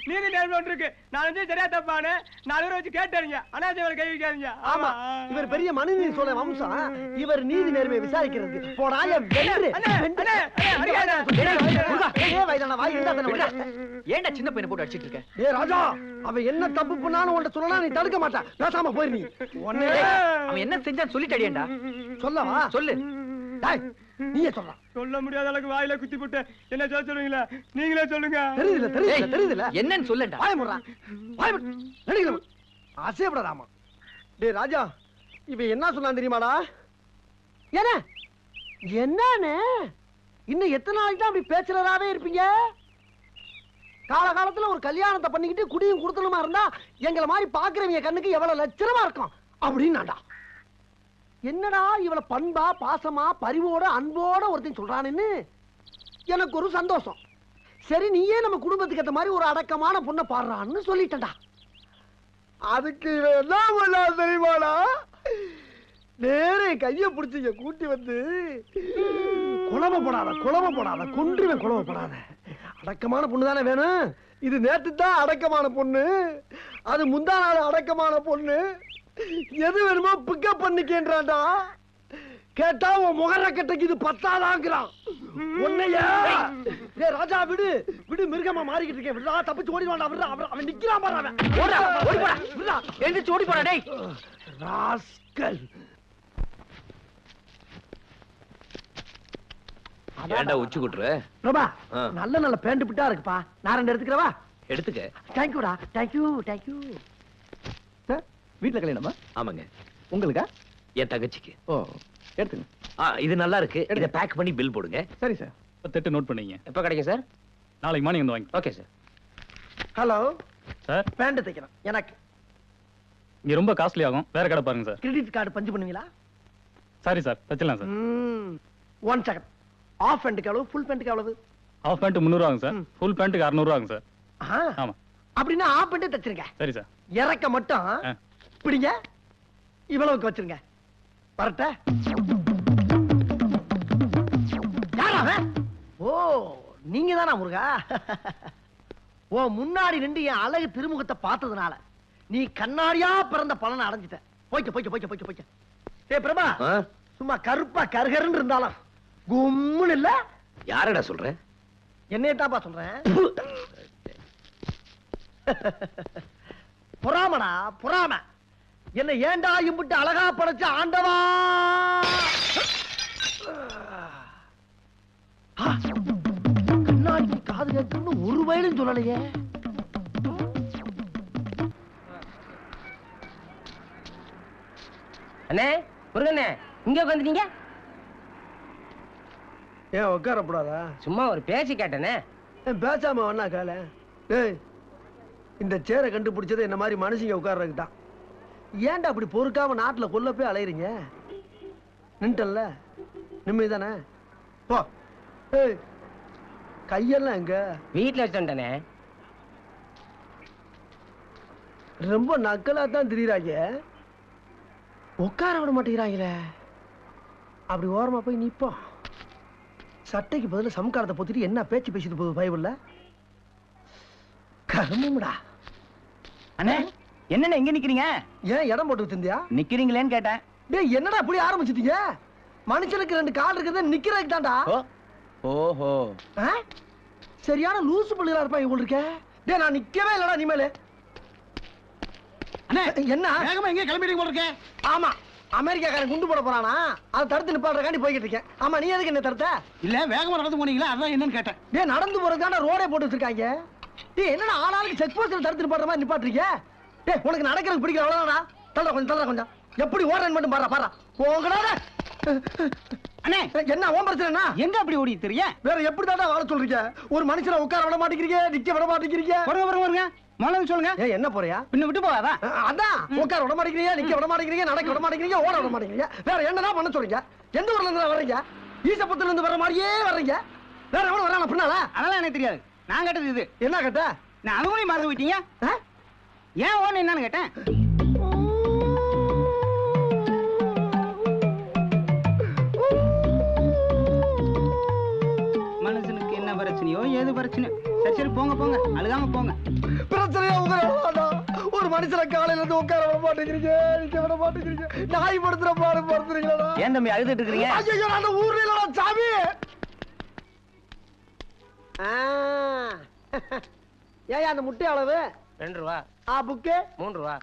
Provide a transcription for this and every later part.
நீதி நேர்மை ஒன்று இருக்கு. நான் வந்து சரியா தப்பானு 4 பேர் வச்சு கேட்டாருங்க. அனாஜவர் கை வைக்காதீங்க. ஆமா, இவர் பெரிய மனுநீதி சோழ வம்சம். இவர் நீதி நேர்மையை விசாரிக்கிறது. ஏன்டா சின்ன பையனை போட்டு அடிச்சிட்டு இருக்க? ஏ ராஜா, அவன் என்ன தப்பு பண்ணாலும் உன்கிட்ட சொல்லலாம், நீ தடுக்க மாட்டா. பேசாம போயிரு. நீ அவன் என்ன செஞ்சான்னு சொல்லிட்டடியேண்டா. சொல்லவா? சொல்லு. நீயே சொல்ற. சொல்ல முடியாத அளவுக்கு வாயில குத்தி போட்டு என்ன சொல்லுவீங்களா? நீங்களே சொல்லுங்க. தெரியுதுல என்னன்னு சொல்லடா. வாய முறா, வாய நடிக்கல, அசையப்படாதாமா. டேய் ராஜா, இவன் என்ன சொன்னான் தெரியுமாடா? என்ன என்னன்னு இன்னும் எத்தனை நாளைக்கு தான் அப்படி பேச்சுலராவே இருப்பீங்க? காலகாலத்துல ஒரு கல்யாணத்தை பண்ணிக்கிட்டு குடியும் குடுத்தனமா இருந்தா எங்களை மாதிரி பாக்குறவங்க கண்ணுக்கு எவ்வளவு லட்சணமா இருக்கும் அப்படின்னாடா. என்னடா இவளை பண்பா பாசமா பரிவோட அன்போட ஒருத்தன் சொல்றான்னு எனக்கு ஒரு சந்தோஷம். சரி, நீயே நம்ம குடும்பத்துக்கு ஏற்ற மாதிரி ஒரு அடக்கமான பொண்ணை பாடுறான்னு சொல்லிட்டா. அதுக்கு என்ன தெரியுமாடா? நேரே கைய பிடிச்சிங்க கூட்டி வந்து குழம்பப்படாத கொன்றுவேன். குழம்பப்படாத, அடக்கமான பொண்ணு தானே வேணும். இது நேற்று தான் அடக்கமான பொண்ணு, அது முந்தா நாள் அடக்கமான பொண்ணு. எது வேணுமோ பிக்கப் பண்ணிக்கேன்றான்டா. கேட்டா உன் முகர கட்டைக்கு இது பத்தாதாங்கிறான். உன்னையா ராஜா விடு விடு, மிருகமா மாறிக்கிட்டு இருக்கேன். விடா, தப்பிச்சு ஓடிவான்டா. விடுறா, அவன் நிக்கிறான் பாரு. அவன் ஓடி போடா, விடுடா, எந்திரிச்சு ஓடி போடா. டேய் ராஸ்கல், ஏன்டா உச்சி குட்ற? பிரபா, நல்ல நல்ல பேண்ட் பிட்டா இருக்குப்பா. நான் 2 எடுத்துக்கறவா? எடுத்துக்க. தேங்க்யூடா. தேங்க்யூ. வீட்டுல கல்யாணமா? ஆமாங்க. உங்களுக்கா? என் தங்கச்சிக்கு. ஓ, எடுத்துங்க. இது நல்லா இருக்கு. இதை பேக் பண்ணி பில் போடுங்க. சரி சார். 10 நோட் பண்ணீங்க. எப்ப கிடைக்கும் சார்? நாளைக்கு மார்னிங் வந்து வாங்கி. Okay sir. Hello sir, pant தைக்கணும் எனக்கு. இங்க ரொம்ப காஸ்ட்லி ஆகும், வேற கடை பாருங்க சார். கிரெடிட் கார்டு பஞ்சு பண்ணுவீங்களா? சாரி சார், தச்சிடலாம் சார். 1 செகண்ட். ஆஃப் பேண்ட்டுக்கு எவ்வளவு, ஃபுல் பேண்ட்டுக்கு எவ்வளவு? ஆஃப் பேண்ட் 300 ஆகும் சார், ஃபுல் பேண்ட்டுக்கு 600 ஆகும் சார். ஆமா. அப்படின்னா ஆஃப் பேண்ட்டே தச்சிருங்க. சரி சார். இறக்க மட்டும் பிடிங்க, இவ்வளவுக்கு வச்சிருங்க. வரட்ட. யாரா? ஓ, நீங்க தானா முருகா? ஓ, முன்னாடி நின்று என் அழகு திருமுகத்தை பார்த்ததுனால நீ கண்ணாடியா பிறந்த பலனை அடைஞ்சிட்ட. போய்க்க. ஏ பிரபா, சும்மா கருப்பா கருகருன்னு இருந்தாலும் கும்முன்னு இல்ல. யாரடா சொல்ற? என்னையத்தாப்பா சொல்றேன். பொறாமடா, பொறாம. என்ன ஏண்டா இம்புட்டு அழகா படைச்ச ஆண்டவா? கண்ணாடி காது கேட்கணும்னு ஒரு வயலும் சொல்லலையே. அண்ணே, முருகண்ணே, இங்க உட்காந்துட்டீங்க? ஏன் உட்காரப்படாதா? சும்மா ஒரு பேச்சு கேட்டனே. பேசாம வேணா கால. ஏய், இந்த சேரை கண்டுபிடிச்சது என்ன மாதிரி மனுஷங்க உட்கார்றதுக்கு தான். ஏன்டா அப்படி பொறுக்காம நாட்டுல கொல்ல போய் அலையறீங்க? நின்ட்டல்ல, நிம்மதிதானே? போ. ஏய், கையெல்லாம் எங்க? வீட்டுல வச்சுட்டேனே. ரொம்ப நக்கலா தான் திரியறாங்க. உட்கார விட மாட்டேங்கிறாங்களே. அப்படி ஓரமா போய் நிப்போம். சட்டைக்கு பதில் சம்காரத்தை பொத்திட்டு என்ன பேச்சு பேசிட்டு போகுது பைபிள்ல? கருமம்டா. அண்ணே, என்னண்ணே இங்க நிக்கிறீங்க? ஏன் இடம் போட்டு வச்சிருந்தியா? நிக்கிறீங்களேன்னு கேட்டேன். டேய், என்னடா இப்படி ஆரம்பிச்சிட்டீங்க? மனுஷனுக்கு 2 கால் இருக்குது, நிக்கிறதுக்கு தான்டா. ஓஹோ, சரியான லூசு பிள்ளைகளா இருப்பா இவங்க இருக்க. டேய், நான் நிக்கவே இல்லடா இனிமேல. அண்ணே, என்ன வேகமா எங்க கிளம்பிட்டீங்க போல இருக்கே? ஆமா, அமெரிக்காக்காரன் குண்டு போட போறானா, அதை தடுத்து நிப்பாடுறக்காண்டி போய்கிட்டு இருக்கேன். ஆமா, நீ எதுக்கு என்ன தடுத்த? இல்ல, வேகமா நடந்து போனீங்களா, அதான் என்னன்னு கேட்டேன். டேய், நடந்து போறதுக்கான ரோடே போட்டு வச்சிருக்காங்க. டேய், என்னடா ஆளாளுக்கு செக் போஸ்ட்ல தடுத்து நிப்பாடுற மாதிரி நிப்பாட்டுறீங்க? டேய், உனக்கு நடக்கிறது பிடிக்கல அவ்வளவுதானா? தள்ளுற கொஞ்சம். எப்படி ஓடுறேன்னு மட்டும் பாரு. போங்கடா. அண்ணே, என்ன ஓம் பிரச்சனை? எங்க அப்படி ஓடி தெரிய? வேற எப்படி தாண்டா வாழ சொல்றீங்க? ஒரு மனுஷனை உட்கார விட மாட்டேங்கிறீங்க, நிக்க விட மாட்டேங்கிறீங்க. வருங்க முதல்ல சொல்லுங்க. ஏய், என்ன போறியா? பின்ன விட்டு போவாதா? அதான், உட்கார விட மாட்டேங்கிறீங்க, நிக்க விட மாட்டேங்கிறீங்க, நடக்க விட மாட்டேங்கிறீங்க, ஓட விட மாட்டேங்கிறீங்க. வேற என்னதான் பண்ண சொல்றீங்க? எந்த ஊர்ல இருந்து வர்றீங்க? ஈசப்பத்துல இருந்து வர மாதிரியே வர்றீங்க. வேற எவனும் வரான பின்னால? அதெல்லாம் எனக்கு தெரியாது. நான் கேட்டது இது. என்ன கேட்ட? நான் அதுவும் மறந்து விட்டீங்க. ஏன் ஓன்னு என்னன்னு கேட்டேன். பிரச்சனையோ ஏது பிரச்சனை. சரி சரி போங்க போங்க, அழுகாம போங்க. பிரச்சனையா உங்க ஒரு மனுஷனை காலையில இருந்து உட்கார விட மாட்டேங்கிறீங்க, நிக்க விட மாட்டேங்கிறீங்க, நாய் படுத்துற பாடு படுத்துறீங்களா? ஏன் தம்பி அழுதுட்டு இருக்கீங்க? ஐயோ அந்த ஊர்ல இல்லடா சாமி. ஏன் அந்த முட்டை அளவு 2 ரூபா, புக்கு 3 ரூபா,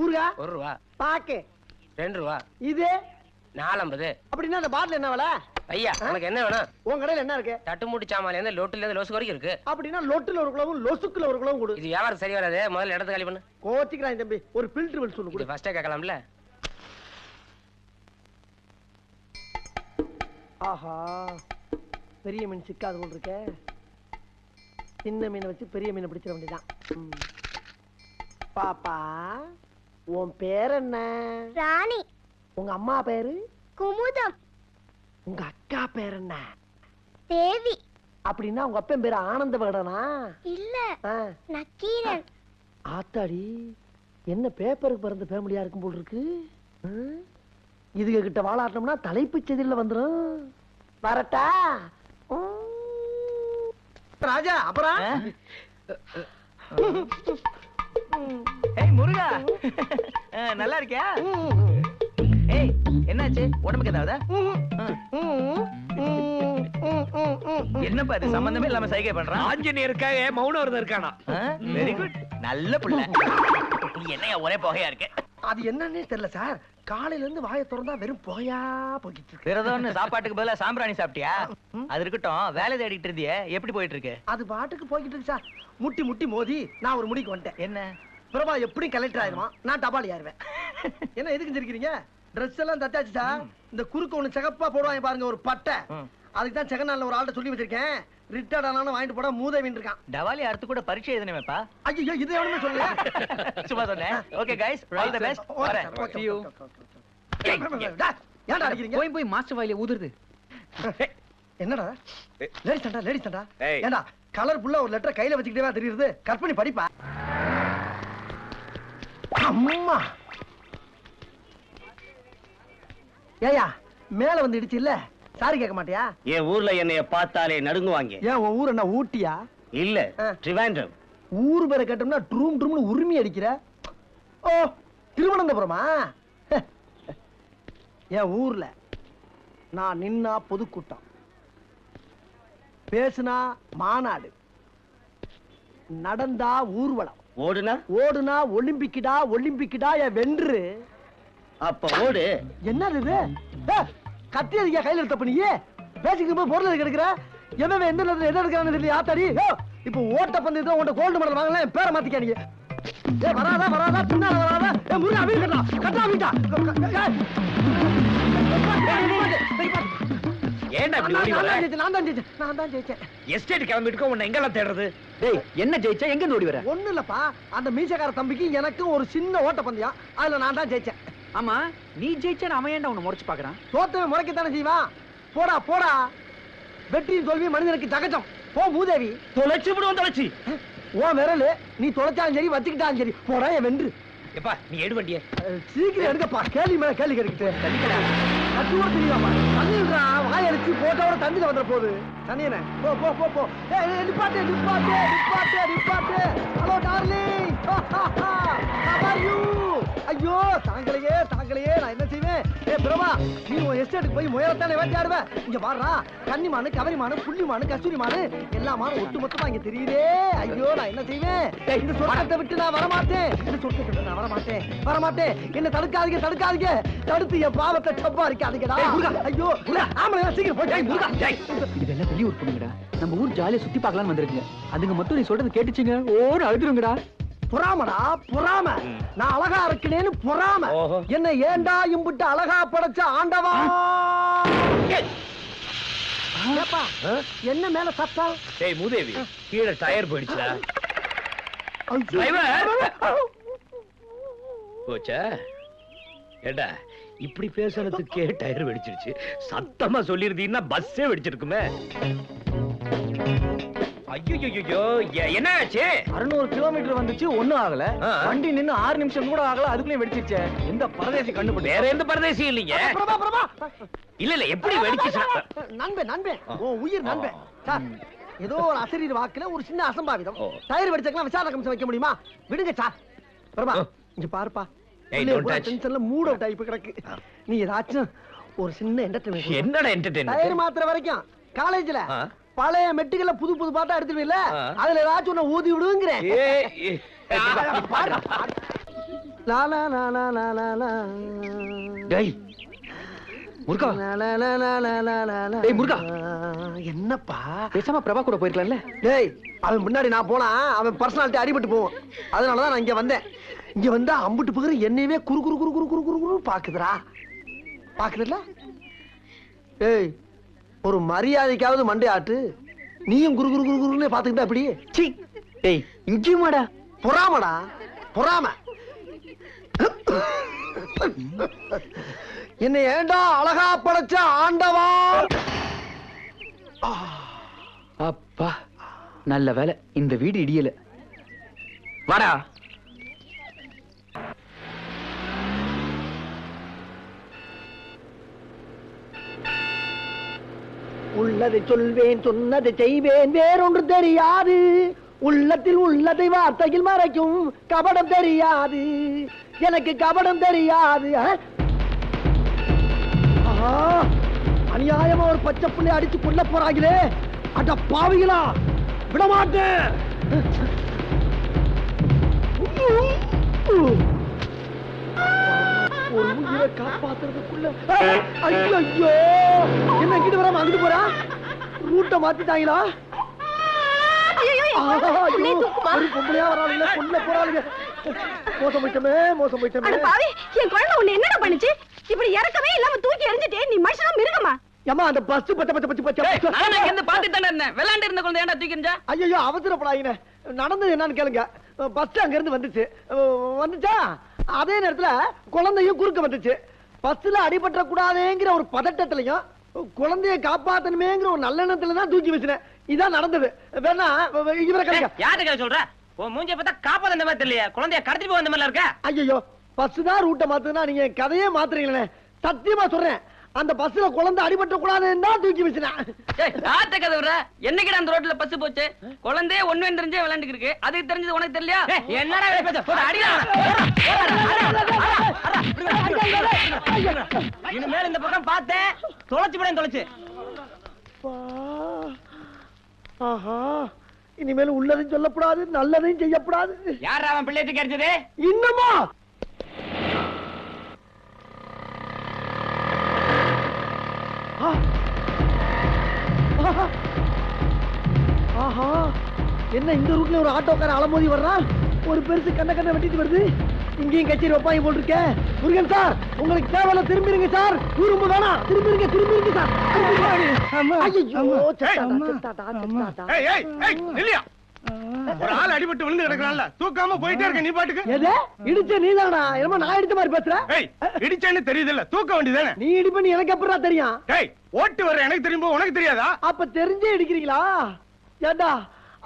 ஊருகா 1 ரூபா, பாக்கு 2 ரூபா, இது 4.50. அப்படின்னா அந்த பாட்டில் என்ன விலை? ஐயா உனக்கு என்ன வேணும்? உன் கடையில என்ன இருக்கு? தட்டு மூட்டு சாமான்ல இருந்து லோட்டுல இருந்து லோசு வரைக்கும் இருக்கு. அப்படின்னா லொட்டுல ஒரு குளவும் லொசுக்குல ஒரு குளவும் கொடு. இது வியாபாரம் சரி வராது, முதல்ல இடத்த காலி பண்ணு. கோச்சிக்கிறான் தம்பி, ஒரு ஃபில்டர் வெல் சொல்லு இது கொடு. ஃபர்ஸ்டே கேட்கலாம்ல. ஆஹா, பெரிய மீன் சிக்காது போல் இருக்க. சின்ன மீனை வச்சு பெரிய மீனை பிடிச்சிட வேண்டியதான். பாப்பா, உன் பேர் என்ன? ராணி. உங்க அம்மா பேரு? குமுதம். உங்க அக்கா பேர் என்ன? தேவி. அப்படின்னா உங்க அப்பன் பேரு ஆனந்த விகடனா? இல்ல, நக்கீரன். ஆத்தாடி, என்ன பேப்பருக்கு பிறந்த ஃபேமிலியா இருக்கும் போல் இருக்கு. இதுக கிட்ட வாழாட்டோம்னா தலைப்பு செதில வந்துரும். வரட்டா ராஜா. அப்புறம் ஏய் முருகா, நல்லா இருக்கியா? ஏய் என்னாச்சு, உடம்புக்கு ஏதாவது? என்னப்பா இது சம்பந்தமே இல்லாம சைகை பண்றான்? ஆஞ்சநேயருக்காக மௌன விரதம் இருக்கானா? வெரி குட், நல்ல பிள்ளை. நீ என்னையா ஒரே புகையா இருக்கு? அது என்னன்னே தெரியல சார், காலையில இருந்து வாயை திறந்தா வெறும் புகையா போய்கிட்டு இருக்கு. விரதம்னு சாப்பாட்டுக்கு பதிலா சாம்பிராணி சாப்பிட்டியா? அது இருக்கட்டும், வேலை தேடிட்டு இருந்தியே, எப்படி போயிட்டு இருக்கு? அது பாட்டுக்கு போய்கிட்டு இருக்கு சார். முட்டி முட்டி மோதி நான் ஒரு முடிக்கு வந்துட்டேன். என்ன பிரபா எப்படி கலெக்டர் ஆயிடுவான், நான் டபாலி ஆயிருவேன். என்ன எதுக்கு செஞ்சிருக்கீங்க? ட்ரெஸ் எல்லாம் தச்சாச்சு சார். இந்த குறுக்கு ஒண்ணு சிகப்பா போடுவாங்க பாருங்க, ஒரு பட்டை. அதுக்கு தான் செகநாள்ல ஒரு ஆள்கிட்ட சொல்லி வச்சிருக்கேன். ரிட்டையர்ட் ஆனாலும் வாங்கிட்டு போட மூதேவின் இருக்கான். டவாலி அடுத்து கூட பரீட்சை எழுதணுமேப்பா. ஐயோ இது எவனுமே சொல்லல. சும்மா சொன்னேன். Okay guys, all the best. வரேன். See you. ஏன்டா அடிக்கிறீங்க? போய் போய் மாஸ்டர் வாயில ஊதுறது. என்னடா லேடிஸ் சண்டா, லேடிஸ் சண்டா. ஏய். ஏன்டா கலர்ஃபுல்லா ஒரு லெட்டர் கையில வச்சுக்கிட்டே தெரியுது, கட் பண்ணி படிப்பா. அம்மா ஏயா மேல வந்து இடிச்சு இல்ல, சாரி கேட்க மாட்டியா? என் ஊர்ல என்னைய பார்த்தாலே நடுங்குவாங்க. ஏன் உன் ஊர் என்ன ஊட்டியா? இல்ல, ட்ரிவாண்ட்ரம். ஊர் பேரை கேட்டோம்னா ட்ரூம் ட்ரூம்னு உரிமை அடிக்கிற. ஓ, திருவனந்தபுரமா? என் ஊர்ல நான் நின்னா பொதுக்கூட்டம், பேசுனா மாநாடு, நடந்தா ஊர்வலம், ஓடுனா ஓடுனா ஒலிம்பிக்கிடா ஒலிம்பிக்கிடா என் வென்று. அப்ப ஓடு. என்னது இது? கத்தி அதிகா கையில எடுத்த பண்ணியே பேசிக்கு போய் பொருள் எடுக்கிற. எவன் எந்த நேரத்துல எதை எடுக்கிறான்னு தெரியல. ஆத்தாடி, இப்ப ஓட்ட பந்தயத்துல உன்ட கோல்டு மெடல் வாங்கலாம், என் பேரை மாத்திக்க நீங்க. வராதா வராதா, பின்னால வராதா. முருகா வீடு கட்டலாம், கட்டா வீட்டா. ஏன்டா இப்படி ஓடி வர? நான் தான் ஜெயிச்சேன். எஸ்டேட் கிளம்பிட்டு உன்னை எங்கெல்லாம் தேடுறது? டேய் என்ன ஜெயிச்சா, எங்க இருந்து ஓடி வர? ஒண்ணு இல்லப்பா, அந்த மீசக்கார தம்பிக்கு எனக்கும் ஒரு சின்ன ஓட்ட பந்தயம், அதுல நான் தான் ஜெயிச்சேன். ஆமா, நீ ஜெயிச்சா அவன் ஏன்டா உன்னை முறைச்சு பாக்குறான்? தோத்தவன் முறைக்கத்தானே செய்வான். போடா போடா, வெற்றியின் தோல்வி மனிதனுக்கு சகஜம். போ மூதேவி. தொலைச்சு விடுவோம், தொலைச்சு. ஓ விரலு, நீ தொலைச்சாலும் சரி வச்சுக்கிட்டாலும் சரி, போடா என் வென்று. எப்பா நீ எடு வண்டிய. சீக்கிரம் எடுக்கப்பா, கேள்வி மேல கேள்வி கேட்டுக்கிட்டு கட்டு கூட தெரியாமா? தண்ணிடுறா, வாயடிச்சு போட்டோட தண்ணியில வந்துட போகுது. தண்ணியனே போ போ போ போ. நிப்பாட்டு நிப்பாட்டு நிப்பாட்டு நிப்பாட்டு. Hello darling, how are you? ஐயோ தாங்களையே தாங்களையே, நான் என்ன செய்வேன்? பிரபா, நீ உன் எஸ்டேட்டுக்கு போய் முயலத்தானே வேட்டையாடுவ. இங்க பாடுறா, கன்னிமானு கவரிமானு புள்ளிமானு கஸ்தூரிமானு எல்லா மானும் ஒட்டு மொத்தமா இங்க தெரியுதே. ஐயோ நான் என்ன செய்வேன்? இந்த சொர்க்கத்தை விட்டு நான் வரமாட்டேன், இந்த சொர்க்கத்தை விட்டு நான் வரமாட்டேன் வரமாட்டேன். என்ன தடுக்காதீங்க தடுக்காதீங்க, தடுத்து என் பாவத்தை சம்பாதிக்காதீங்கடா. ஐயோ ஆமா, சீக்கிரம் போய். இதெல்லாம் வெளியூர் பொண்ணுங்கடா, நம்ம ஊர் ஜாலியா சுத்தி பார்க்கலாம்னு வந்திருக்குங்க. அதுங்க மட்டும் நீ சொல்றது கேட்டுச்சுங்க ஓன்னு அழுதுருங்கடா. பொறாமடா பொறாம, நான் அழகா இருக்கேன்னு பொறாம. என்ன ஏண்டா இம்புட்டு அழகா படைச்ச ஆண்டவா? என்ன மேல சத்தம்? டேய் மூதேவி, கீழே டயர் போயிடுச்சுடா. போச்சா? ஏண்டா இப்படி பேசுறதுக்கே டயர் வெடிச்சிருச்சு. சத்தமா சொல்லிருந்தீங்கன்னா பஸ்ஸே வெடிச்சிருக்குமே. ஐயோ என்ன ஆச்சு? 600 கிலோமீட்டர் வந்துச்சு, ஒண்ணும் ஆகல. வண்டி நின்னு 6 நிமிஷம் கூட ஆகல, அதுக்குள்ளே வெடிச்சிருச்சே. எந்த பரதேசி கண்டுபிடி? வேற எந்த பரதேசியும் இல்லைங்க. பிரபா பிரபா, இல்ல இல்ல எப்படி வெடிச்சு? நண்பன் நண்பன், உன் உயிர் நண்பன். சார் ஏதோ ஒரு அசரீர் வாக்குல ஒரு சின்ன அசம்பாவிதம். ஓ. டயர் வெடிச்சக்கலாம் விசாரணை கமிஷன் வைக்க முடியுமா? விடுங்க சார். பிரபா இங்க பாருப்பா. ஏய், don't touch. டென்ஷன்ல மூட் அவுட் ஆகி கிடக்கு. நீ ஏதாச்சும் ஒரு சின்ன என்டர்டைன்மெண்ட். என்னடா டயர் என்டர்டெயின்மென்ட்? மாத்திர வரைக்கும் காலேஜ்ல ஆ. பழைய மெட்டுகள புது புது பாட்டா எடுத்துவீல்ல, ஆ. அதுல ஏதாச்சும் ஒண்ணு ஊதி விடுங்கற. ஏய் பாரு. லா லா லா லா லா லா லா. டேய் முருகா, லா லா லா லா லா லா லா லா. டேய், முருகா. என்னப்பா? பேசாம பிரபா கூட போயிருக்கலாம்ல. டேய், அவன் முன்னாடி நான் போனா அவன் பர்சனாலிட்டி அடிபட்டு போவான். அதனாலதான் நான் இங்க வந்தேன். இங்க வந்தா அம்புட்டு பகரு என்னையவே குறு குறு குறு குறு குறு குறு குறு பாக்குதுடா. பாக்குதுல்ல? ஏய், ஒரு மரியாதைக்காவது மண்டை ஆட்டு. நீயும் குரு குரு குரு குருன்னு பாத்துக்கிட்டா அப்படி? சீ. டேய் இங்கேயுமாடா? பொறாமடா, பொறாம. என்னை ஏண்டா அழகா படைச்ச ஆண்டவா. அப்பா நல்ல வேலை இந்த வீடு இடியல. வாடா. உள்ளதை சொல்வேன், சொன்னதை செய்வேன், வேறொன்று தெரியாது. உள்ளத்தில் உள்ளதை வார்த்தையில் மறைக்கும் கபடம் தெரியாது. எனக்கு கபடம் தெரியாது. ஆஹா, அநியாயமா ஒரு பச்சை புள்ளை அடிச்சு கொல்ல போறாங்களே. அட பாவிகளா, விடமாட்டேன். ஒரு உயிரை காப்பாத்துறதுக்குள்ள ஐயோ, என்ன இங்கிட்டு வராம அங்கிட்டு போறா? ரூட்ட மாத்திட்டாங்களா? ஒரு பொம்பளையா வராளுங்க, கொல்ல போறாளுங்க. மோசம் போயிட்டமே, மோசம் போயிட்டமே. என் குழந்தை உன்னை என்னடா பண்ணுச்சு? இப்படி இறக்கவே இல்லாம தூக்கி எறிஞ்சிட்டே நீ மனுஷனா மிருகமா? ஏமா அந்த பஸ் பச்சை பச்சை பச்சை பச்சை. நான் இங்க பாத்துட்டு தானே இருந்தேன். விளையாண்டு இருந்த குழந்தை ஏன்டா தூக்கி எறிஞ்சா? ஐயோ, அவசரப்படாதீங்க. நடந்தது என்னன்னு கேளுங்க. பஸ் அங்க இருந்து வந்துச்சு. வந்துச்சா அதே நேரத்துல குழந்தையும் குறுக்க வந்துச்சு. பஸ்ல அடிபட்ட கூடாதுங்கிற ஒரு பதட்டத்திலையும் குழந்தைய காப்பாத்தணுமேங்கிற ஒரு நல்லெண்ணத்துல தான் தூக்கி வச்சினேன். இதான் நடந்தது. வேணா இவரை கேளுங்க. யார்கிட்ட சொல்ற? உன் மூஞ்சிய பார்த்தா காப்பாத்த அந்த மாதிரி தெரியல. குழந்தைய கடத்திட்டு போக அந்த மாதிரி இருக்க. ஐயோ, பஸ் தான் ரூட்டை மாத்துனா நீங்க கதையே மாத்துறீங்களே. சத்தியமா சொல்றேன், அந்த பஸ்ல குழந்தை அடிபட்ட கூடாதுன்னு தான் தூக்கி வச்சினேன். யார்கிட்ட கதை விடுற? என்னைக்கு அந்த ரோட்ல பஸ் போச்சு? குழந்தைய ஒண்ணு தெரிஞ்சே விளையாண்டு இருக்கு. அதுக்கு தெரிஞ்சது உனக்கு தெரியலையா? என்னடா இனிமேல் இந்த பக்கம் பார்த்தேன் தொலைச்சு போட தொலைச்சு. ஆஹா, இனிமேல் உள்ளதையும் சொல்லக்கூடாது, நல்லதையும் செய்யக்கூடாது. யார் அவன் பிள்ளைட்டு கிடைச்சது? இன்னுமா? ஆஹா, என்ன இந்த ரூட்ல ஒரு ஆட்டோக்கார அலமோதி வர்றான். ஒரு பெருசு கண்ண கண்ண வெட்டிட்டு வருது. இங்கேயும் கச்சேரி வைப்பாங்க போல் இருக்க. முருகன் சார், உங்களுக்கு தேவையில்ல, திரும்பிருங்க சார். ரொம்ப வேணாம், திரும்பிருங்க திரும்பிருங்க சார். ஐயோ, ஒரு ஆள் அடிபட்டு விழுந்து கிடக்குறான்ல, தூக்காம போயிட்டே இருக்க நீ பாட்டுக்கு. எது இடிச்ச நீதானா? என்னமோ நான் இடிச்ச மாதிரி பேசுற. இடிச்சேன்னு தெரியுது இல்ல, தூக்க வேண்டியதானே. நீ இடிப்ப எனக்கு எப்படா தெரியும்? ஓட்டு வர எனக்கு தெரியுமா, உனக்கு தெரியாதா? அப்ப தெரிஞ்சே இடிக்கிறீங்களா? ஏண்டா,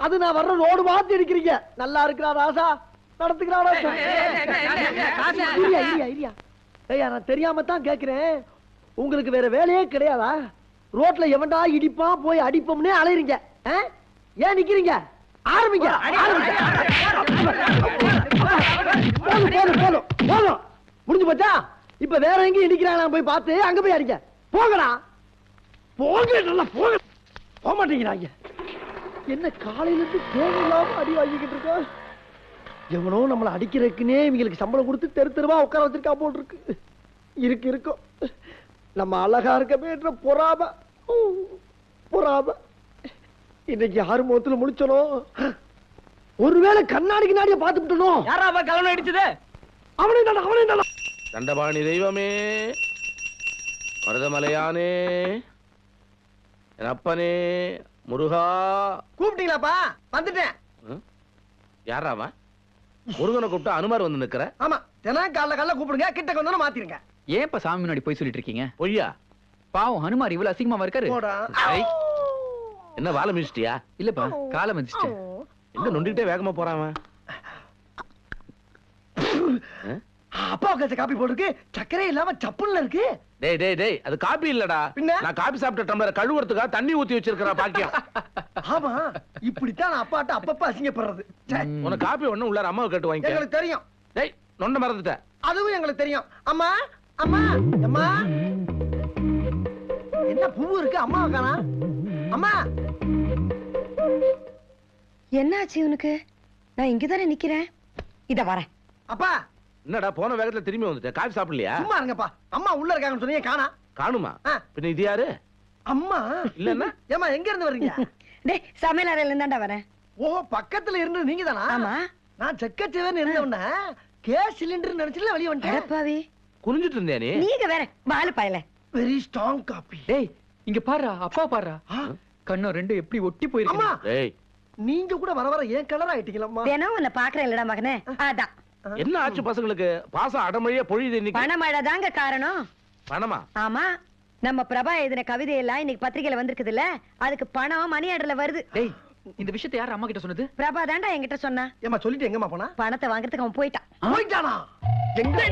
அது நான் வர்ற ரோடு பார்த்து இடிக்கிறீங்க. நல்லா இருக்கிறா ராசா, நடத்துக்கிறாடா. நான் தெரியாம தான் கேக்குறேன். உங்களுக்கு வேற வேலையே கிடையாதா? ரோட்ல எவன்டா இடிப்பா போய் அடிப்போம்னே அலையறீங்க. ஏன் நிக்கிறீங்க? ஆரம்பிங்க. போதும், முடிஞ்சு போச்சா? இப்ப வேற எங்கேயும் இடிக்கிறாங்க போய் பார்த்து அங்க போய் அடிங்க. போங்கடா, போங்க, நல்லா போக. போக மாட்டேங்கிறாங்க. என்ன காலையில இருந்து தேவையில்லாம அடி வாங்கிக்கிட்டு இருக்கோம். எவனோ நம்மளை அடிக்கிறதுக்குன்னே இவங்களுக்கு சம்பளம் கொடுத்து தெரு தெருவா உட்கார வச்சிருக்கா போல் இருக்கு. இருக்கும் நம்ம அழகா இருக்கமேன்ற பொறாம. இன்னைக்கு யாரு முகத்துல முடிச்சனோ? ஒருவேளை கண்ணாடிக்கு நாடிய பாத்துட்டனோ? யாரா கலவரம் அடிச்சது? அவனே தான். தண்டபாணி தெய்வமே, மருதமலையானே, என் அப்பனே முருகா. கூப்பிட்டீங்களாப்பா? வந்துட்டேன். யாராவா? முருகனை கூப்பிட்டு அனுமார் வந்து நிக்கிற? ஆமா, தினம் காலைல கூப்பிடுங்க, கிட்ட வந்தோன்னு மாத்திருங்க. ஏன்ப்பா சாமி முன்னாடி போய் சொல்லிட்டு இருக்கீங்க? பொய்யா? பாவம் ஹனுமார் இவ்வளவு அசிங்கமா இருக்காரு. என்ன வாழை மிதிச்சிட்டியா? இல்லப்பா, காலை மிதிச்சிட்டேன். எங்க நொண்டிக்கிட்டே வேகமா போறான்? அப்பாவுக்கு வச்ச காப்பி போட்டுருக்கு, சக்கரே இல்லாம சப்புன்னு இருக்கு. டேய் டேய் டேய், அது காபி இல்லடா. பின்ன? நான் காபி சாப்பிட்ட டம்ளர் கழுவுறதுக்காக தண்ணி ஊத்தி வச்சிருக்கிற பாக்கியம். ஆமா, இப்படித்தான் நான் அப்பாட்ட அப்பப்ப அசிங்கப்படுறது. ச்சே, உனக்கு காபி ஒண்ணு உள்ளார அம்மாவை கேட்டு வாங்கிக்க. எங்களுக்கு தெரியும். டேய் நொண்ட மறந்துட்டேன். அதுவும் எங்களுக்கு தெரியும். அம்மா அம்மா அம்மா, என்ன பூ இருக்கு அம்மாவை காணா? அம்மா, என்னாச்சு உனக்கு? நான் இங்கதானே நிக்கிறேன். இத வரேன். அப்பா என்னடா போன வேகத்துல திரும்பி வந்துட்டேன். காபி சாப்பிடலையா? சும்மா இருங்கப்பா. அம்மா உள்ள இருக்காங்கன்னு சொன்னீங்க, காணா? காணுமா? ஆ. பின்ன இது யாரு? அம்மா இல்ல என்ன? ஏமா எங்க இருந்து வர்றீங்க? டேய், சமையல் அறையில இருந்தாண்டா வரேன். ஓ, பக்கத்துல இருந்து நீங்க தானா? ஆமா. நான் செக்கச்சேவன் இருந்தவன கேஸ் சிலிண்டர் நினைச்சுல வெளிய வந்துட்டேன். அடப்பாவி, குனிஞ்சிட்டு இருந்தியா நீ? நீங்க வேற பாலு பாயல. Very strong coffee. டேய் இங்க பாருடா, அப்பா பாருடா. கண்ணு ரெண்டு எப்படி ஒட்டி அம்மா, போயிருக்கு. டேய் நீங்க கூட வர வர ஏன் கலர் ஆயிட்டீங்களம்மா? தினம் உன்னை பாக்குறேன் இல்லடா மகனே. அதான் என்ன ஆச்சு பசங்களுக்கு? பாசம் அடமழியா பொழியுது இன்னைக்கு. பணமழை தாங்க காரணம். பணமா? ஆமா, நம்ம பிரபா எழுதின கவிதை எல்லாம் இன்னைக்கு பத்திரிகையில வந்திருக்குதுல்ல, அதுக்கு பணம் மணி ஆர்டர்ல வருது. டேய் இந்த விஷயத்தை யார் அம்மா கிட்ட சொன்னது? பிரபா தாண்டா என்கிட்ட சொன்னா. ஏமா சொல்லிட்டு எங்கம்மா போனா? பணத்தை வாங்குறதுக்கு அவன் போயிட்டான். போயிட்டானா? எங்க?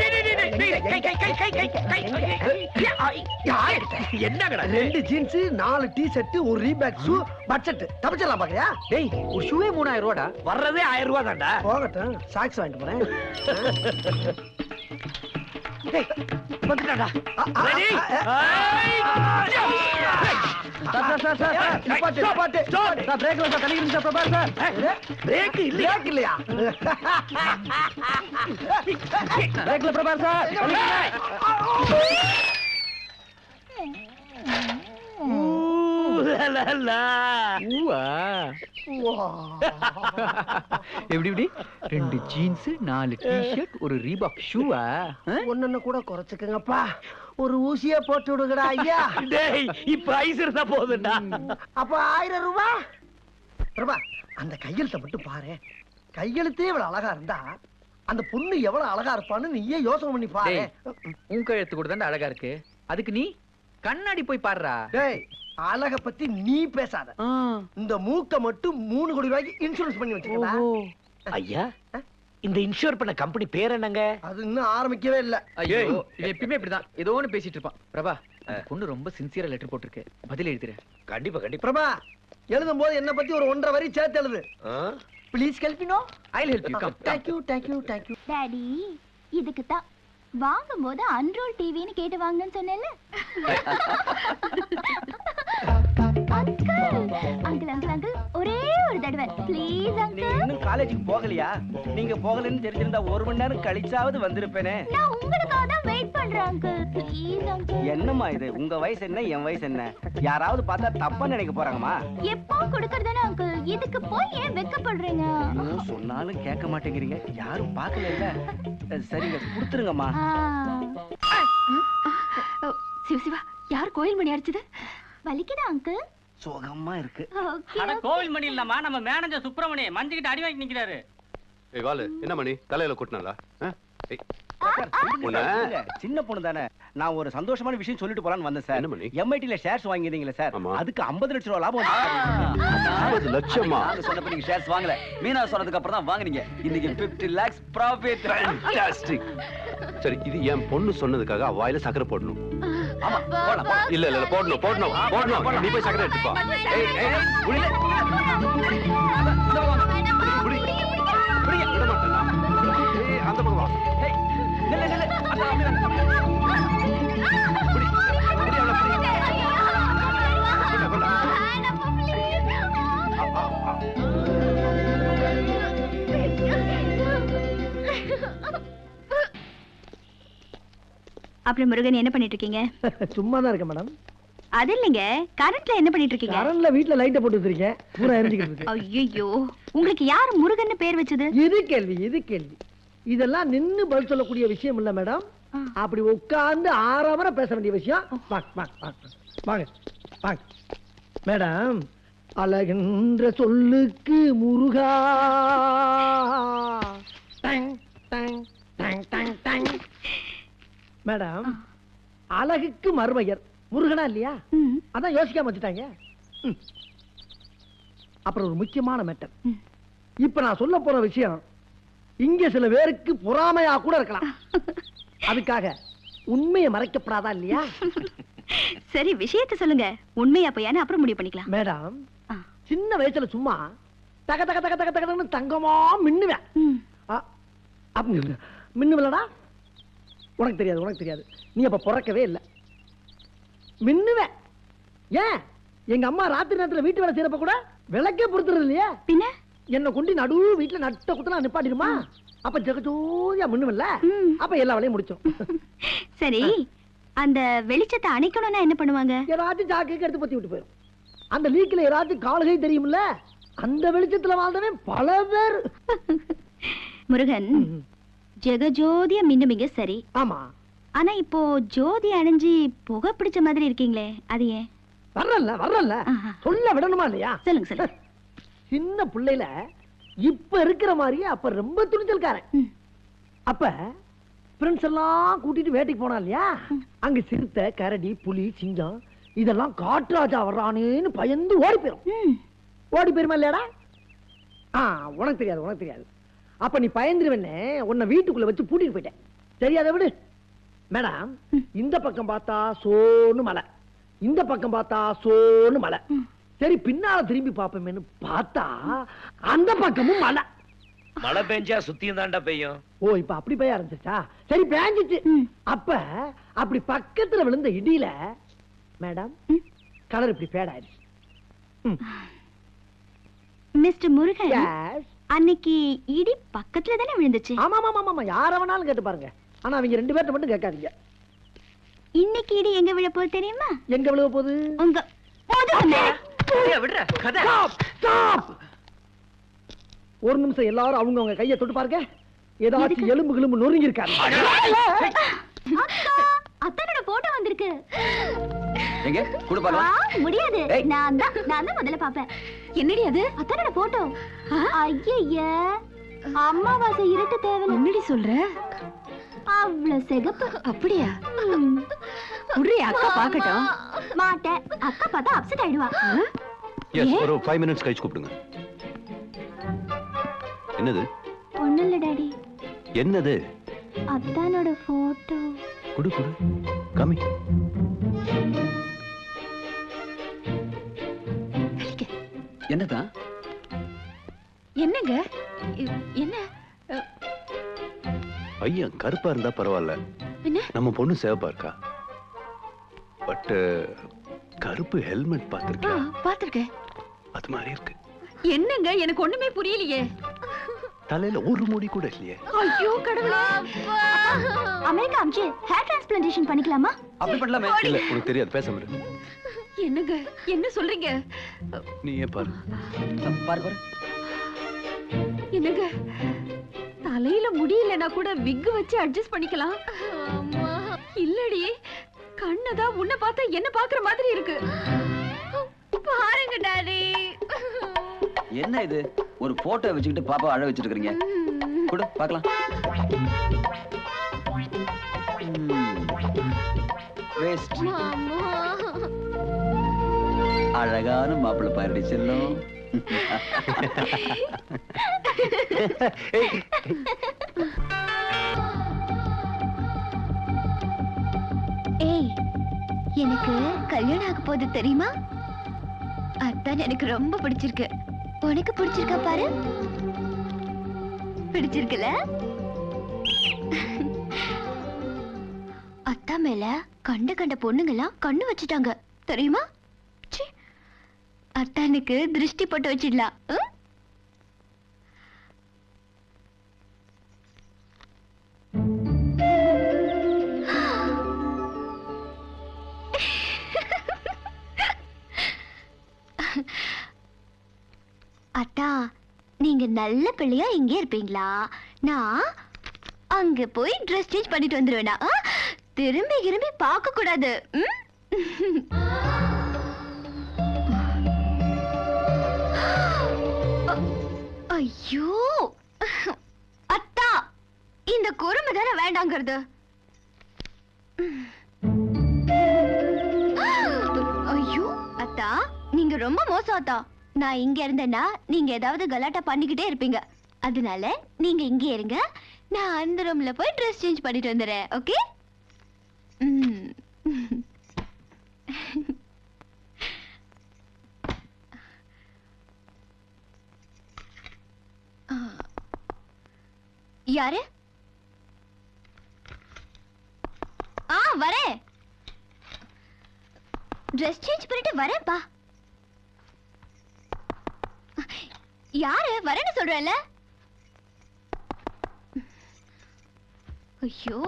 என்னங்கடா? 2 ஜீன்ஸ், 4 டி-ஷர்ட், ஒரு ரீபேக் ஷூ, பட்ஜெட் தப்பிச்சிடலாம் பாக்கறியா? டேய் ஒரு ஷூவே 3000 ரூபாடா. வர்றதே 1000 ரூபாய் தான்டா. போகட்டும், சாக்ஸ் வாங்கிட்டு போறேன். வந்துட்டாடா. ரெடி? சார், நிப்பாட்டு, நிப்பாட்டு. சார், பிரேக்ல சார், தண்ணி குடிச்சா பிரபா சார். பிரேக் இல்லையா? பிரேக் இல்லையா? பிரேக்ல பிரபா சார். எப்படி எப்படி 2 ஜீன்ஸ் 4 டி-ஷர்ட் ஒரு ரீபாக் ஷூவா? ஒண்ணு கூட குறைச்சுக்கங்கப்பா. ஒரு ஊசியே போட்டு விடுங்கடா ஐயா. டேய் இப்ப ஐஸ் இருந்தா போதும்டா. அப்ப 1000 ரூபாய். பிரபா, அந்த கையெழுத்தை மட்டும் பாரு. கையெழுத்தே இவ்வளவு அழகா இருந்தா அந்த பொண்ணு எவ்வளவு அழகா இருப்பான்னு நீயே யோசனை பண்ணி பாரு. உன் கையெழுத்து கூட தான் அழகா இருக்கு. அதுக்கு நீ கண்ணாடி போய் பாருடா. டேய், அழக பத்தி நீ பேசாத. இந்த மூக்க மட்டும் 3 கோடி ரூபாய்க்கு இன்சூரன்ஸ் பண்ணி வச்சுக்கடா. ஐயா, இந்த இன்சூர் பண்ண கம்பெனி பேர் என்னங்க? அது இன்னும் ஆரம்பிக்கவே இல்ல. ஐயோ, இவன் எப்பயுமே இப்படிதான் ஏதோ ஒண்ணு பேசிட்டு இருப்பான். பிரபா, அந்த பொண்ணு ரொம்ப சின்சியரா லெட்டர் போட்டிருக்கு. பதில் எழுதுறேன். கண்டிப்பா கண்டிப்பா. பிரபா, எழுதும் போது என்ன பத்தி ஒரு 1.5 வரி சேர்த்து எழுது. Please help me. No, I will help you. Come. Thank you, thank you, thank you. Daddy, இதுக்கு தான் வாங்கும்போது அன்ரோல் டிவின்னு கேட்டு வாங்கன்னு சொன்னேன்ல. அங்கிள் அங்கிள் அங்கிள் ஒரே ஒரு தடவை ப்ளீஸ் அங்கிள். இன்னும் காலேஜுக்கு போகலையா? நீங்க போகலன்னு தெரிஞ்சிருந்தா 1 மணி நேரம் கழிச்சாவது வந்திருப்பேனே. நான் உங்களுக்காக தான் வெயிட் பண்றேன் அங்கிள். Please uncle. என்னம்மா இது? உங்க வயசு என்ன, என் வயசு என்ன? யாராவது பார்த்தா தப்பா நினைக்க போறாங்கம்மா. எப்போ கொடுக்கறதானே அங்கிள், இதுக்கு போய் ஏன் வெக்கப்படுறீங்க? சொன்னாலும் கேட்க மாட்டேங்கிறீங்க. யாரும் பார்க்கல இல்ல. சரிங்க, கொடுத்துருங்கம்மா. சிவ சிவா, யார் கோயில் மணி அடிச்சது? வலிக்குதா அங்கிள்? சுகமா இருக்கு. அட கோவில் மணி இல்லம்மா, நம்ம மேனேஜர் சுப்பிரமணி மஞ்சுகிட்ட அடி வாங்கி நிக்கிறாரு. ஏய் வாலு, என்ன மணி தலையில கொட்டினாலா? சின்ன பொண்ணு தானே. நான் ஒரு சந்தோஷமான விஷயம் சொல்லிட்டு போலான்னு வந்தேன் சார். MIT-ல ஷேர்ஸ் வாங்கிருந்தீங்களே சார், அதுக்கு 50 லட்சம் ரூபாய் லாபம். 50 லட்சமா? நாங்க சொன்னப்ப நீங்க ஷேர்ஸ் வாங்கல. மீனா சொன்னதுக்கு அப்புறம் தான் வாங்குனீங்க. இன்னைக்கு 50 lakhs profit. ஃபேன்டாஸ்டிக். சரி, இது என் பொண்ணு சொன்னதுக்காக வாயில சக்கரை போடணும். ஆமா, போடலாம். இல்ல இல்ல போடணும் போடணும் போடணும். நீ போய் சக்கரை எடுத்துப்பா. ஏய் ஏய், புரியல. விட மாட்டேன். ஏய், அந்த பக்கம் வா. ஏய், நில்ல நில்ல. அந்த புடி. புடி அவளை புடி. அப்புறம் முருகன் என்ன பண்ணிட்டு இருக்கீங்க? சும்மா தான் இருக்கேன் மேடம். அது இல்லைங்க, கரண்ட்ல என்ன பண்ணிட்டு இருக்கீங்க? கரண்ட்ல வீட்ல லைட்ட போட்டு வச்சிருக்கேன், பூரா எரிஞ்சிட்டு இருக்கு. ஐயோ, உங்களுக்கு யார் முருகன்னு பேர் வச்சது? இது கேள்வி, இது கேள்வி. இதெல்லாம் நின்னு பதில் சொல்லக்கூடிய விஷயம் இல்ல மேடம். அப்படி உட்கார்ந்து ஆறாமற பேச வேண்டிய விஷயம். வாங்க வாங்க மேடம். அழகென்ற சொல்லுக்கு முருகா. மேடம், அழகுக்கு மறுபெயர் முருகனா இல்லையா? அதான் யோசிக்காம வச்சுட்டாங்க. அப்புறம் ஒரு முக்கியமான மேட்டர். இப்ப நான் சொல்ல போற விஷயம் இங்க சில பேருக்கு பொறாமையா கூட இருக்கலாம். அதுக்காக உண்மையை மறைக்கப்படாதா இல்லையா? சரி விஷயத்தை சொல்லுங்க. உண்மையா பொய்யான்னு அப்புறம் முடிவு பண்ணிக்கலாம். மேடம், சின்ன வயசுல சும்மா தக தக தக தக தகன்னு தங்கமா மின்னுவேன். மின்னுவலடா? உனக்கு தெரியாது, உனக்கு தெரியாது. நீ அப்ப பிறக்கவே இல்லை. மின்னுவேன். ஏன் எங்க அம்மா ராத்திரி நேரத்துல வீட்டு வேலை செய்யறப்ப கூட விளக்கே பொறுத்துறது இல்லையா? பின்ன என்ன கொண்டு நடு வீட்டுல நட்ட குத்தனா நிப்பாட்டிடுமா? அப்ப ஜெகஜோதியா மின்னுவல்ல, அப்ப எல்லா வேலையும் முடிச்சோம். சரி, அந்த வெளிச்சத்தை அணைக்கணும்னா என்ன பண்ணுவாங்க? ஏதாச்சும் ஜாக்கைக்கு எடுத்து பத்தி விட்டு போயிடும். அந்த லீக்ல ஏதாச்சும் கால்கை தெரியும்ல, அந்த வெளிச்சத்துல வாழ்ந்தவன் பல பேர். முருகன், ஜெகஜோதியா மின்னுமிங்க சரி. ஆமா. ஆனா இப்போ ஜோதி அணைஞ்சு புகை பிடிச்ச மாதிரி இருக்கீங்களே, அது ஏன்? வரல சொல்ல விடணுமா இல்லையா? சொல்லுங்க சொல்லுங்க. சின்ன பிள்ளையில இப்ப இருக்கிற மாதிரியே அப்ப ரொம்ப துணிச்சல்காரன். அப்ப ஃப்ரெண்ட்ஸ் எல்லாம் கூட்டிட்டு வேட்டைக்கு போனா இல்லையா, அங்க சிறுத்தை, கரடி, புலி, சிங்கம் இதெல்லாம் காட்டுராஜா வர்றானேன்னு பயந்து ஓடி போயிரும். ஓடி போயிருமா இல்லையாடா? உனக்கு தெரியாது, உனக்கு தெரியாது. அப்ப நீ பயந்துருவேன்னு உன்னை வீட்டுக்குள்ள வச்சு பூட்டிட்டு போயிட்டேன். தெரியாத விடு. மேடம், இந்த பக்கம் பார்த்தா சோன்னு மலை, இந்த பக்கம் பார்த்தா சோன்னு மலை. சரி பின்னால திரும்பி பாப்போமேன்னு பார்த்தா அந்த பக்கமும் மலை. மழை பெஞ்சா சுத்தியும் தாண்டா பெய்யும். ஓ, இப்ப அப்படி பெய்ய ஆரம்பிச்சிச்சா? சரி பெஞ்சிச்சு. அப்ப அப்படி பக்கத்துல விழுந்த இடியில மேடம் கலர் இப்படி ஃபேட் ஆயிடுச்சு. மிஸ்டர் முருகன், அன்னைக்கு இடி பக்கத்துல தானே விழுந்துச்சு? ஆமா ஆமா ஆமா, யார வேணாலும் கேட்டு பாருங்க. ஆனா அவங்க 2 பேர்ட்ட மட்டும் கேட்காதீங்க. இன்னைக்கு இடி எங்க விழ போகுது தெரியுமா? எங்க விழ போகுது? உங்க ஒரு நிமிஷம் எல்லாரும் அவங்க அவங்க கையை தொட்டு பாருங்க. ஏதாச்சும் எலும்பு கிளும்பு நொறுங்கி இருக்காரு. அத்தனோட போட்டோ வந்திருக்கு. எங்க கூட பாருங்க. முடியாது, நான் தான் முதல்ல பாப்பேன். என்னடி அது? அத்தனோட போட்டோ. ஐயய்ய, அம்மாவாசை இருட்டு தேவை. என்னடி சொல்ற? அவ்வளவு சிகப்பு. அப்படியா? உடனே அக்கா பாக்கட்டும். மாட்டேன், அக்கா பார்த்தா அப்செட் ஆயிடுவா. எஸ், ஒரு 5 மினிட்ஸ் கழிச்சு கூப்பிடுங்க. என்னது? ஒண்ணும் இல்ல டாடி. என்னது? அத்தானோட போட்டோ. குடு குடு காமி. என்னதான்? என்னங்க என்ன? பையன் கருப்பா இருந்தா பரவாயில்ல, நம்ம பொண்ணு சேவப்பா இருக்கா. பட் கருப்பு ஹெல்மெட் பாத்திருக்கேன். பாத்திருக்கேன். அது மாதிரி இருக்கு. என்னங்க எனக்கு ஒண்ணுமே புரியலையே. தலையில ஒரு முடி கூட இல்லையே. ஐயோ கடவுளே. அமெரிக்கா அம்ச்சி ஹேர் டிரான்ஸ்பிளான்டேஷன் பண்ணிக்கலாமா? அப்படி பண்ணலாமே. இல்ல, உனக்கு தெரியாது, பேசாம இரு. என்னங்க என்ன சொல்றீங்க? நீயே பாரு. பாரு பாரு. என்னங்க தலையில முடியலனா கூட விக் வச்சு அட்ஜஸ்ட் பண்ணிக்கலாம். இல்லடி, கண்ணதான் உன்னை பார்த்தா என்ன பாக்குற மாதிரி இருக்கு. பாருங்க டாடி. என்ன இது? ஒரு போட்டோ வச்சுக்கிட்டு பாப்பா அழ வச்சிட்டு இருக்கீங்க. குடு பார்க்கலாம். வேஸ்ட். அழகான மாப்பிள்ளை பாருடி செல்லும். ஏய், எனக்கு கல்யாணம் ஆக போகுது தெரியுமா? அதான் எனக்கு ரொம்ப பிடிச்சிருக்கு. உனக்கு பிடிச்சிருக்கா பாரு. பிடிச்சிருக்குல? அத்தா மேல கண்ட பொண்ணுங்கெல்லாம் கண்ணு வச்சுட்டாங்க தெரியுமா? அத்தானுக்கு திருஷ்டி போட்டு வச்சிடலாம். அத்தா, நீங்க நல்ல பிள்ளையா இங்கே இருப்பீங்களா? நான் அங்க போய் ட்ரெஸ் சேஞ்ச் பண்ணிட்டு வந்துருவேனா? திரும்பி பார்க்க கூடாது. ஐயோ அத்தா, இந்த குறும்பு தானே வேண்டாங்கிறது. ஐயோ அத்தா, நீங்க ரொம்ப மோசம் அத்தா. நான் இங்க இருந்தேன்னா நீங்க ஏதாவது கலாட்டா பண்ணிக்கிட்டே இருப்பீங்க. அதனால நீங்க இங்கே இருங்க, நான் அந்த ரூம்ல போய் ட்ரெஸ் சேஞ்ச் பண்ணிட்டு வந்துறேன். ஓகே? யாரு? வரேன். ட்ரெஸ் சேஞ்ச் பண்ணிட்டு வரேன்ப்பா. யாரு வரேன்னு சொல்றேன்ல? ஐயோ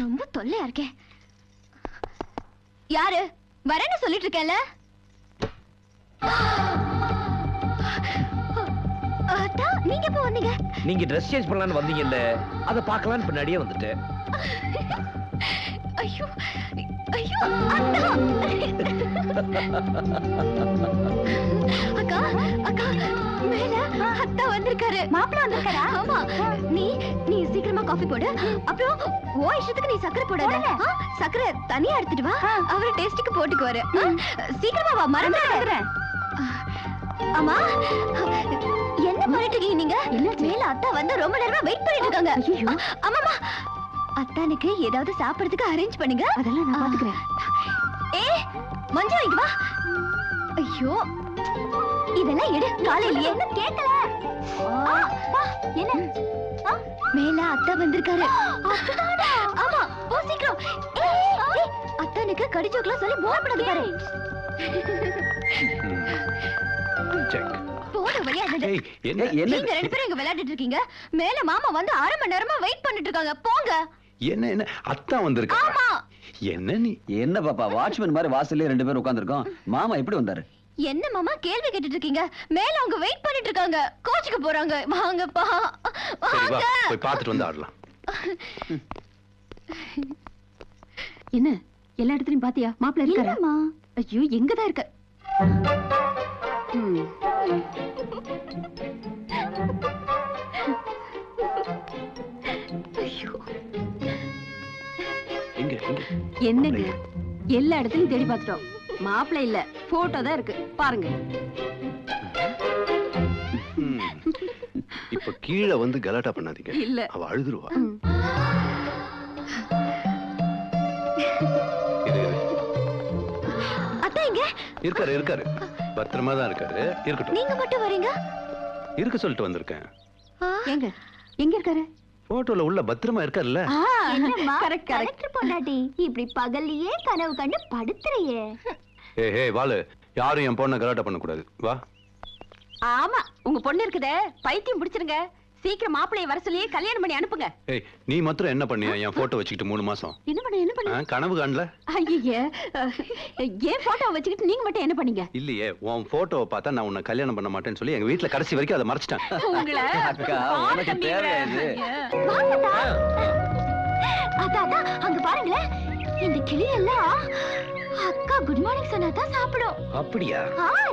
ரொம்ப தொல்லையா இருக்கே. யாரு வரேன்னு சொல்லிட்டு இருக்கேன்ல? நீங்க எப்ப வந்தீங்க? நீங்க ட்ரெஸ் சேஞ்ச் பண்ணலாம்னு வந்தீங்கல்ல, அத பார்க்கலாம்னு பின்னாடியே வந்துட்டேன். ஐயோ ஐயோ அக்கா அக்கா மேல அத்தா வந்திருக்காரு. மாப்பிள்ள வந்திருக்காரா? ஆமா. நீ சீக்கிரமா காஃபி போடு. அப்புறம் ஓ இஷ்டத்துக்கு நீ சக்கரை போடாத. சக்கரை தனியா எடுத்துட்டு வா. அவரு டேஸ்டுக்கு போட்டுக்குவாரு. சீக்கிரமா வா, மறந்துடுறேன். ஆமா என்ன பண்ணிட்டு இருக்கீங்க நீங்க? மேல அத்தா வந்து ரொம்ப நேரமா வெயிட் பண்ணிட்டு இருக்காங்க. ஆமாமா அத்தானுக்கு ஏதாவது சாப்பிடுறதுக்கு அரேஞ்ச் பண்ணுங்க. அதெல்லாம் நான் பாத்துக்கிறேன். மஞ்சு இங்க வா. ஐயோ இதெல்லாம் எடு. காலையில என்ன கேட்கல. என்ன மேல அத்தா வந்திருக்காரு. ஆமா போ சீக்கிரம். அத்தானுக்கு கடிச்சோக்கெல்லாம் சொல்லி போர் பண்ணது பாரு. போன வழியா நீங்க ரெண்டு பேரும் இங்க விளையாடிட்டு இருக்கீங்க. மேல மாமா வந்து 1/2 மணி நேரமா வெயிட் பண்ணிட்டு இருக்காங்க. போங்க. என்ன அத்தா வந்திருக்கா? ஆமா. என்ன நீ என்ன பாப்பா வாட்ச்மேன் மாதிரி வாசல்ல ரெண்டு பேரும் உட்கார்ந்திருக்கோம். மாமா எப்படி வந்தாரு? என்ன மாமா கேள்வி கேட்டுட்டு இருக்கீங்க? மேல அவங்க வெயிட் பண்ணிட்டு இருக்காங்க. கோச்சுக்கு போறாங்க. வாங்கப்பா வாங்க. போய் பார்த்துட்டு வந்து ஆடலாம். என்ன எல்லா இடத்துலயும் பாத்தியா? மாப்பிள்ள இருக்காரா? ஐயோ எங்க தான் இருக்க? என்னங்க எல்லா இடத்துலயும் தேடி பார்த்துட்டோம். மாப்பிள்ள இல்ல, போட்டோ தான் இருக்கு. பாருங்க. இப்ப கீழே வந்து கலாட்டா பண்ணாதீங்க. இல்ல அவ அழுதுருவா. அத்தா எங்க இருக்காரு பத்திரமா தான் இருக்காரு. இருக்கட்டும். நீங்க மட்டும் வரீங்க? இருக்க சொல்லிட்டு வந்திருக்கேன். எங்க இருக்காரு? போட்டோல உள்ள பத்திரமா இருக்காருல்ல? என்னம்மா கரெக்டர் பொண்டாட்டி இப்படி பகல்லையே கனவு கண்டு படுத்துறியே. ஏய் வாளு, யாரும் என் பொண்ணை கலாட்டா பண்ண கூடாது. வா. ஆமா உங்க பொண்ணு இருக்குதே, பைத்தியம் பிடிச்சிருங்க. சீக்கிரம் மாப்பிளைய வர சொல்லியே கல்யாணம் பண்ணி அனுப்புங்க. ஏய் நீ மாத்திரம் என்ன பண்ணியா? என் போட்டோ வச்சுக்கிட்டு 3 மாசம் என்ன பண்ண கனவு காணல? ஐயே ஏன் போட்டோ வச்சுக்கிட்டு நீங்க மட்டும் என்ன பண்ணீங்க? இல்லையே, உன் போட்டோவை பார்த்தா நான் உன்னை கல்யாணம் பண்ண மாட்டேன்னு சொல்லி எங்க வீட்டுல கடைசி வரைக்கும் அதை மறைச்சிட்டேன். உங்களை அக்கா உனக்கு தேவையாது. அதான் அங்க பாருங்களேன். இந்த கிளி எல்லாம் அக்கா குட் மார்னிங் சொன்னா தான் சாப்பிடும். அப்படியா?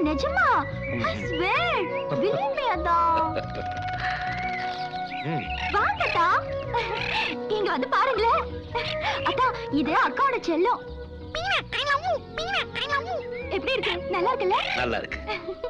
நிஜமா? I swear. Believe me அத்தா. வாங்கடா. இங்க வந்து பாருங்களேன். அத்தா இது அக்காவோட செல்லம். எப்படி இருக்கு? நல்லா இருக்குல்ல? நல்லா இருக்கு.